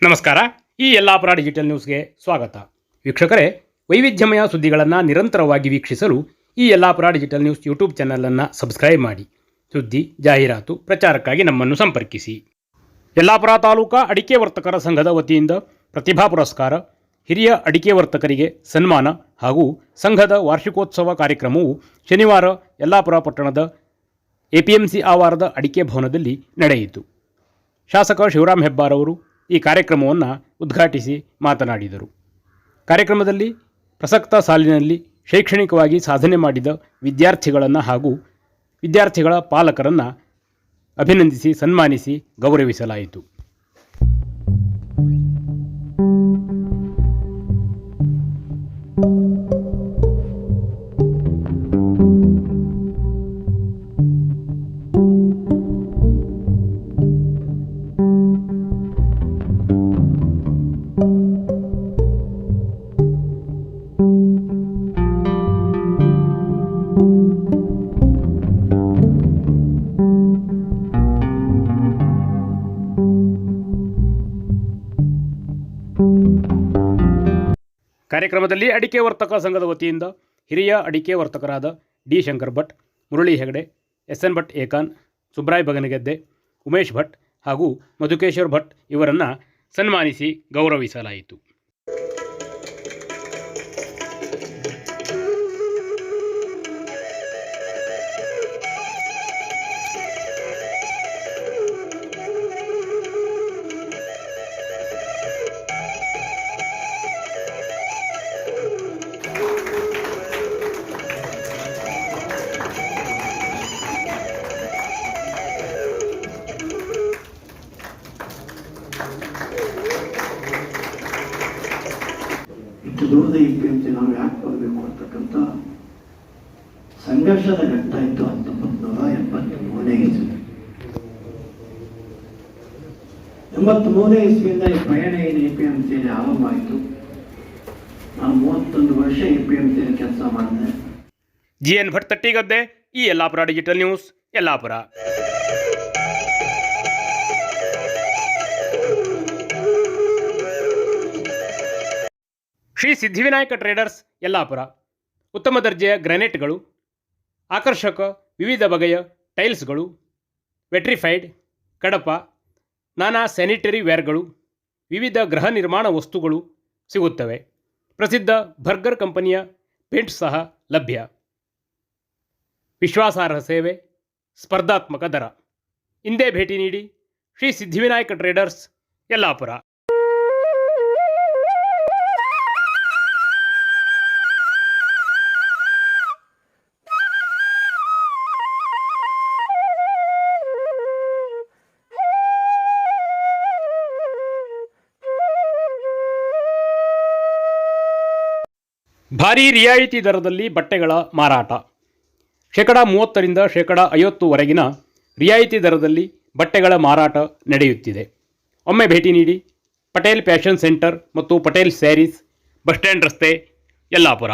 ನಮಸ್ಕಾರ. ಈ ಯಲ್ಲಾಪುರ ಡಿಜಿಟಲ್ ನ್ಯೂಸ್ಗೆ ಸ್ವಾಗತ. ವೀಕ್ಷಕರೇ, ವೈವಿಧ್ಯಮಯ ಸುದ್ದಿಗಳನ್ನು ನಿರಂತರವಾಗಿ ವೀಕ್ಷಿಸಲು ಈ ಯಲ್ಲಾಪುರ ಡಿಜಿಟಲ್ ನ್ಯೂಸ್ ಯೂಟ್ಯೂಬ್ ಚಾನಲನ್ನು ಸಬ್ಸ್ಕ್ರೈಬ್ ಮಾಡಿ. ಸುದ್ದಿ, ಜಾಹೀರಾತು, ಪ್ರಚಾರಕ್ಕಾಗಿ ನಮ್ಮನ್ನು ಸಂಪರ್ಕಿಸಿ. ಯಲ್ಲಾಪುರ ತಾಲೂಕಾ ಅಡಿಕೆ ವರ್ತಕರ ಸಂಘದ ವತಿಯಿಂದ ಪ್ರತಿಭಾ ಪುರಸ್ಕಾರ, ಹಿರಿಯ ಅಡಿಕೆ ವರ್ತಕರಿಗೆ ಸನ್ಮಾನ ಹಾಗೂ ಸಂಘದ ವಾರ್ಷಿಕೋತ್ಸವ ಕಾರ್ಯಕ್ರಮವು ಶನಿವಾರ ಯಲ್ಲಾಪುರ ಪಟ್ಟಣದ ಎಪಿಎಂಸಿ ಆವಾರದ ಅಡಿಕೆ ಭವನದಲ್ಲಿ ನಡೆಯಿತು. ಶಾಸಕ ಶಿವರಾಮ್ ಹೆಬ್ಬಾರ್ ಅವರು ಈ ಕಾರ್ಯಕ್ರಮವನ್ನು ಉದ್ಘಾಟಿಸಿ ಮಾತನಾಡಿದರು. ಕಾರ್ಯಕ್ರಮದಲ್ಲಿ ಪ್ರಸಕ್ತ ಸಾಲಿನಲ್ಲಿ ಶೈಕ್ಷಣಿಕವಾಗಿ ಸಾಧನೆ ಮಾಡಿದ ವಿದ್ಯಾರ್ಥಿಗಳನ್ನು ಹಾಗೂ ವಿದ್ಯಾರ್ಥಿಗಳ ಪಾಲಕರನ್ನು ಅಭಿನಂದಿಸಿ ಸನ್ಮಾನಿಸಿ ಗೌರವಿಸಲಾಯಿತು. ಕಾರ್ಯಕ್ರಮದಲ್ಲಿ ಅಡಿಕೆ ವರ್ತಕ ಸಂಘದ ವತಿಯಿಂದ ಹಿರಿಯ ಅಡಿಕೆ ವರ್ತಕರಾದ ಡಿ ಶಂಕರ್ ಭಟ್, ಮುರಳಿ ಹೆಗಡೆ, ಎಸ್.ಎನ್. ಭಟ್ ಏಕಾನ್, ಸುಬ್ರಾಯ್ ಬಗನಗೆದ್ದೆ, ಉಮೇಶ್ ಭಟ್ ಹಾಗೂ ಮಧುಕೇಶ್ವರ್ ಭಟ್ ಇವರನ್ನು ಸನ್ಮಾನಿಸಿ ಗೌರವಿಸಲಾಯಿತು. ದೂರದ ಎಪಿಎಂಸಿ ನಾವು ಯಾಕೆ ಬರಬೇಕು ಅಂತಕ್ಕಂಥ ಸಂಘರ್ಷದ ಘಟ್ಟ ಇತ್ತು 1983ನೇ ಇಸ್ವಿ. 83ನೇ ಇಸ್ವಿಯಿಂದ ಈ ಪಯಣ ಏನು ಎಪಿಎಂಸಿಯಲ್ಲಿ ಆರಂಭ ಆಯಿತು. ನಾನು 31 ವರ್ಷ ಎಪಿಎಂಸಿಯಲ್ಲಿ ಕೆಲಸ ಮಾಡಿದೆ. ಜಿ.ಎನ್. ಭಟ್ ತಟ್ಟಿಗದ್ದೆ, ಈ Yellapur digital news, Yellapur. Shri Siddhivinayak traders Yellapur ಉತ್ತಮ ದರ್ಜೆಯ ಗ್ರಾನೈಟ್ಗಳು, ಆಕರ್ಷಕ ವಿವಿಧ ಬಗೆಯ ಟೈಲ್ಸ್ಗಳು, ವೆಟ್ರಿಫೈಡ್, ಕಡಪ, ನಾನಾ ಸ್ಯಾನಿಟರಿ ವೇರ್ಗಳು, ವಿವಿಧ ಗೃಹ ನಿರ್ಮಾಣ ವಸ್ತುಗಳು ಸಿಗುತ್ತವೆ. ಪ್ರಸಿದ್ಧ ಬರ್ಗರ್ ಕಂಪನಿಯ ಪೇಂಟ್ ಸಹ ಲಭ್ಯ. ವಿಶ್ವಾಸಾರ್ಹ ಸೇವೆ, ಸ್ಪರ್ಧಾತ್ಮಕ ದರ. ಇಂದೇ ಭೇಟಿ ನೀಡಿ. ಶ್ರೀ ಸಿದ್ಧಿವಿನಾಯಕ ಟ್ರೇಡರ್ಸ್ ಯಲ್ಲಾಪುರ. ಭಾರೀ ರಿಯಾಯಿತಿ ದರದಲ್ಲಿ ಬಟ್ಟೆಗಳ ಮಾರಾಟ. 30% 50% ರಿಯಾಯಿತಿ ದರದಲ್ಲಿ ಬಟ್ಟೆಗಳ ಮಾರಾಟ ನಡೆಯುತ್ತಿದೆ. ಒಮ್ಮೆ ಭೇಟಿ ನೀಡಿ. ಪಟೇಲ್ ಫ್ಯಾಷನ್ ಸೆಂಟರ್ ಮತ್ತು ಪಟೇಲ್ ಸ್ಯಾರೀಸ್, ಬಸ್ ಸ್ಟ್ಯಾಂಡ್ ರಸ್ತೆ, ಯಲ್ಲಾಪುರ.